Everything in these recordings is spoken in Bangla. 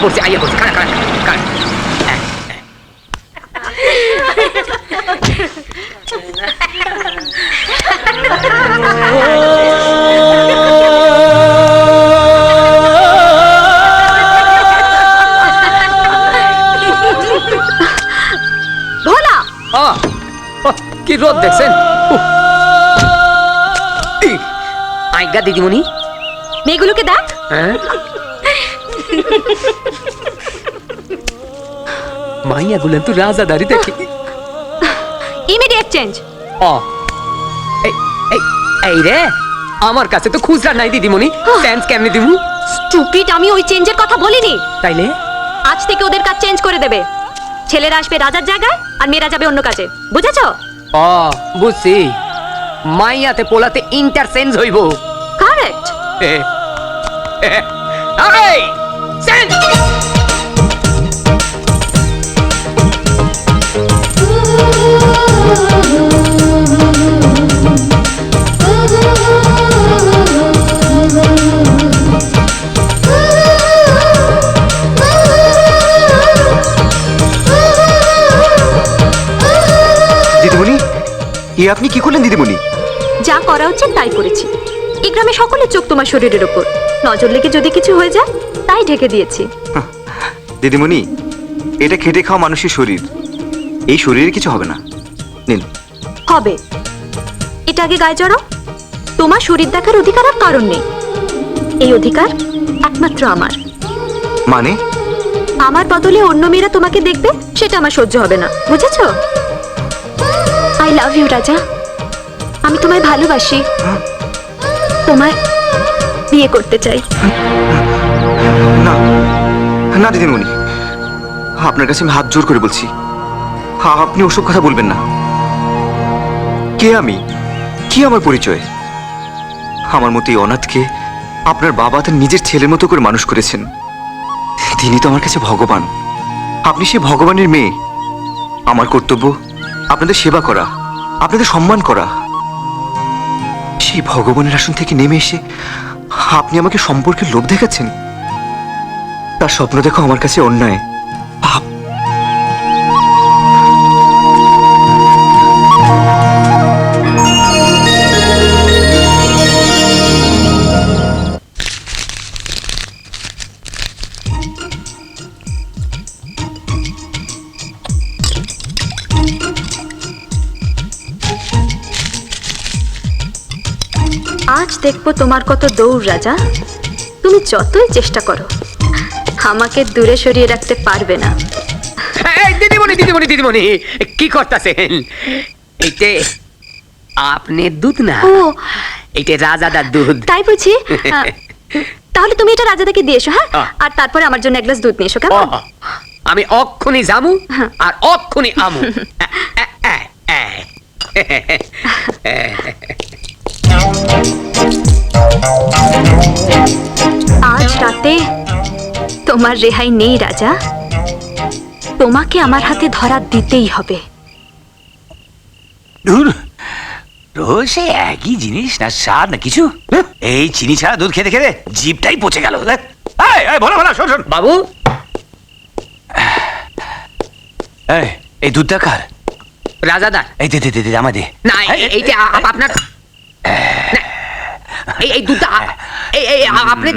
পড়ছে খাড়া খাড়া খাড়া। ভোলা কি রোদ দেখছেন? আজ্ঞা দিদিমণি, মেয়েগুলোকে দেখ। হ্যাঁ মাইয়া গুলেন তো রাজাদারি দেখি। Immediate change. এই রে, আমার কাছে তো খুচরা নাই দিদিমণি, চেঞ্জ কেমনে দিব? স্টুপিড, আমি ওই চেঞ্জের কথা বলিনি। তাইলে আজ থেকে ওদের কাজ চেঞ্জ করে দেবে। ছেলেরা আসবে রাজার জায়গায় আর মেয়েরা যাবে অন্য কাজে, বুঝেছো? বুঝছি, মাইয়াতে পোলাতে ইন্টারচেঞ্জ হইব। কারেক্ট। চেঞ্জ। দিদিমণি, আপনি কি করলেন দিদিমণি? যা করা উচিত তাই করেছি। এই গ্রামে সকলের চোখ তোমার শরীরের উপর, নজর লেগে যদি কিছু হয়ে যায় তাই ঢেকে দিয়েছি। দিদিমণি, এটা খেটে খাওয়া মানুষের শরীর, এই শরীরে কিছু হবে না। নিন। হবে। এটা আগে গায়ে জড়াও। তোমার শরীর দেখার অধিকার আর কারণ নেই, এই অধিকার একমাত্র আমার। মানে? আমার বদলে অন্য মেয়েরা তোমাকে দেখবে, সেটা আমার সহ্য হবে না, বুঝেছো? আই লাভ ইউ রাজা, আমি তোমায় ভালোবাসি, তোমায় বিয়ে করতে চাই। না না দিদিমণি, আপনার কাছে আমি হাত জোর করে বলছি, আপনি ওসব কথা বলবেন না। কে আমি? কি আমার পরিচয়? আমার মতো এই অনাথকে আপনার বাবা তার নিজের ছেলের মতো করে মানুষ করেছেন। তিনি তো আমার কাছে ভগবান, আপনি সে ভগবানের মেয়ে। আমার কর্তব্য আপনাদের সেবা করা, আপনাদের সম্মান করা। সেই ভগবানের আসন থেকে নেমে এসে আপনি আমাকে সম্পর্কের লোভ দেখাচ্ছেন। তার স্বপ্ন দেখো আমার কাছে অন্যায়, পাপ। আজ দেখবো তোমার কত দৌড় রাজা। তুমি যতই চেষ্টা করো আমাকে দূরে সরিয়ে রাখতে পারবে না। দিদিমণি দিদিমণি দিদিমণি, কি করতেছেন? এইটা আপনি দুধ না, এইটা রাজাদার দুধ। তাই বুঝি? তাহলে তুমি এটা রাজাদাকে দিয়ে এসো, হ্যাঁ? আর তারপরে আমার জন্য এক গ্লাস দুধ নিয়ে এসো, কেমন? আমি অক্ষুনি জামু আর অক্ষুনি আমু। আজ রাতে তোমার রেহাই নেই রাজা, তোমাকে আমার হাতে ধরা দিতেই হবে। রোজ সে একই জিনিস, না স্বাদ না কিছু। এই চিনি ছাড়া দুধ খেতে খেতে জিভটাই পচে গেল। বলো বলো, শোন শোন বাবু, এই দুধটা কার? রাজাদার। এই দে দে দে দে, আমায় দে। না, এইটা আপনার। এই দুধটা এই আপনি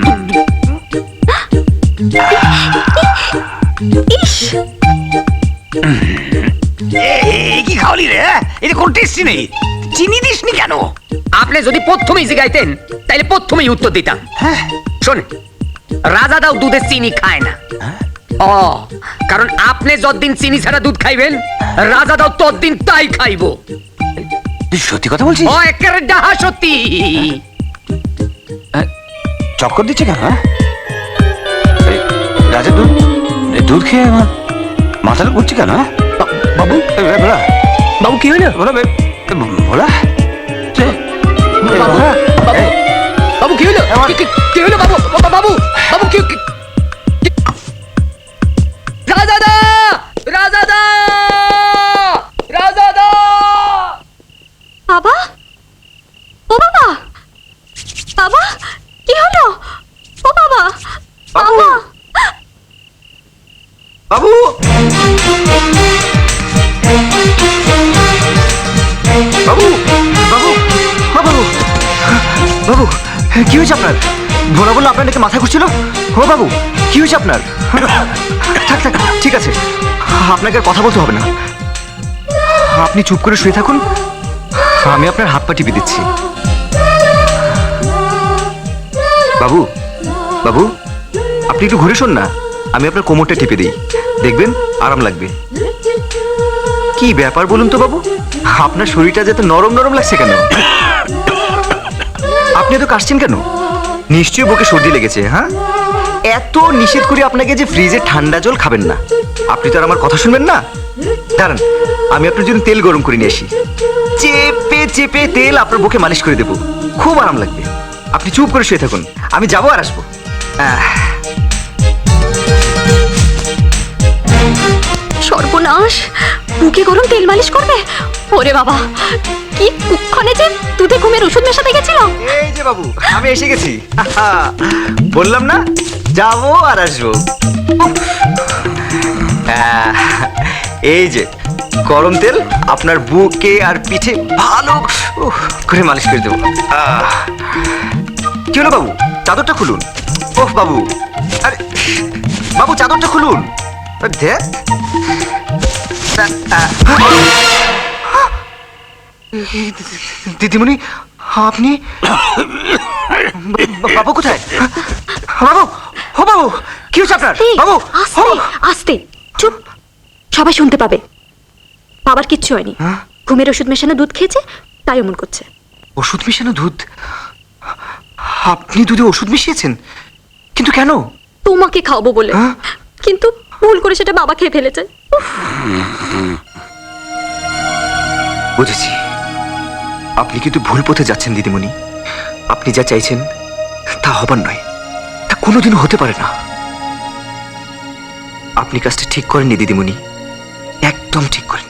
কি খাওয়ালি রে? এটা কোন টেস্টি নেই, চিনি দিসনি কেন? আপনি যদি প্রথমেই জিগাইতেন তাইলে প্রথমেই উত্তর দিতাম। শোন, রাজাদাও দুধে চিনি খায় না। কারণ আপনি যতদিন চিনি ছাড়া দুধ খাইবেন, রাজাদাও ততদিন তাই খাইব। তুই সত্যি কথা বলছিস? একেবারে ডাহা সত্যি। চক্কর দিচ্ছে কেন? রাজা দুধ দুধ খেয়ে আমার মাথাটা ঘুরছে কেন? বাবু, বলা বাবু কি হইলো? বলা বলা বাবু কি হইলো? কি হইলো বাবু? বাবু বাবু কি? রাজাদা, রাজাদা, রাজাদা। বাবা, ও বাবা, বাবা কি হলো? ও বাবা, বাবা, হয়েছে আপনার? ভোলা বললো আপনার নাকি মাথা ঘুরছিল। ও বাবু, কি হয়েছে আপনার? থাক থাক, ঠিক আছে, আপনাকে আর কথা বলতে হবে না। আপনি চুপ করে শুয়ে থাকুন, আমি আপনার হাত পা টিপে দিচ্ছি। বাবু, বাবু, আপনি একটু ঘুরে শোন না, আমি আপনার কোমরটা টিপে দিই, দেখবেন আরাম লাগবে। কি ব্যাপার বলুন তো বাবু, আপনার শরীরটা যেতে নরম নরম লাগছে কেন? আপনি তো কাশছেন কেন? নিশ্চয়ই বুকে সর্দি লেগেছে। হ্যাঁ, এত নিষেধ করি আপনাকে যে ফ্রিজে ঠান্ডা জল খাবেন না, আপনি তো আর আমার কথা শুনবেন না। দাঁড়ান, আমি আপনার জন্য তেল গরম করে নিয়ে আসি, চেপে চেপে তেল আপনার বুকে মালিশ করে দেবো, খুব আরাম লাগবে। আপনি চুপ করে শুয়ে থাকুন, আমি যাবো আর আসবো। সর্বনাশ, বুকে গরম তেল মালিশ করবে? ওরে বাবা, কি কুক্ষণে যে দুধে ঘুমের ওষুধ মেশাতে গেছিল। এই যে বাবু, আমি এসে গেছি। বললাম না, যাবো আর আসবো। এই যে গরম তেল আপনার বুকে আর পিঠে ভালো করে মালিশ করে দেবো। কি হলো বাবু, চাদরটা খুলুন। ওহ বাবু, আরে বাবু, চাদরটা খুলুন। দেখ, দিদিমণি, আপনি? বাবু কোথায়? বাবু, ও বাবু, কি হচ্ছে আপনার? এই, বাবু, আস্তে আস্তে, চুপ, সবাই শুনতে পাবে। বাবার কিচ্ছু হয়নি, হ্যাঁ? ঘুমের ওষুধ মেশানো দুধ খেয়েছে, তাই এমন করছে। ওষুধ মিশানো দুধ? আপনি দুধে ওষুধ মিশিয়েছেন? কিন্তু কেন? তোমাকে খাওয়াবো বলে, হ্যাঁ? কিন্তু ভুল করে সেটা বাবা খেয়ে ফেলেছে। বুঝেছি, আপনি কিন্তু ভুল পথে যাচ্ছেন দিদিমণি। আপনি যা চাইছেন তা হবার নয়, তা কোনোদিনও হতে পারে না। আপনি কাজটা ঠিক করেননি দিদিমণি, একদম ঠিক করেন।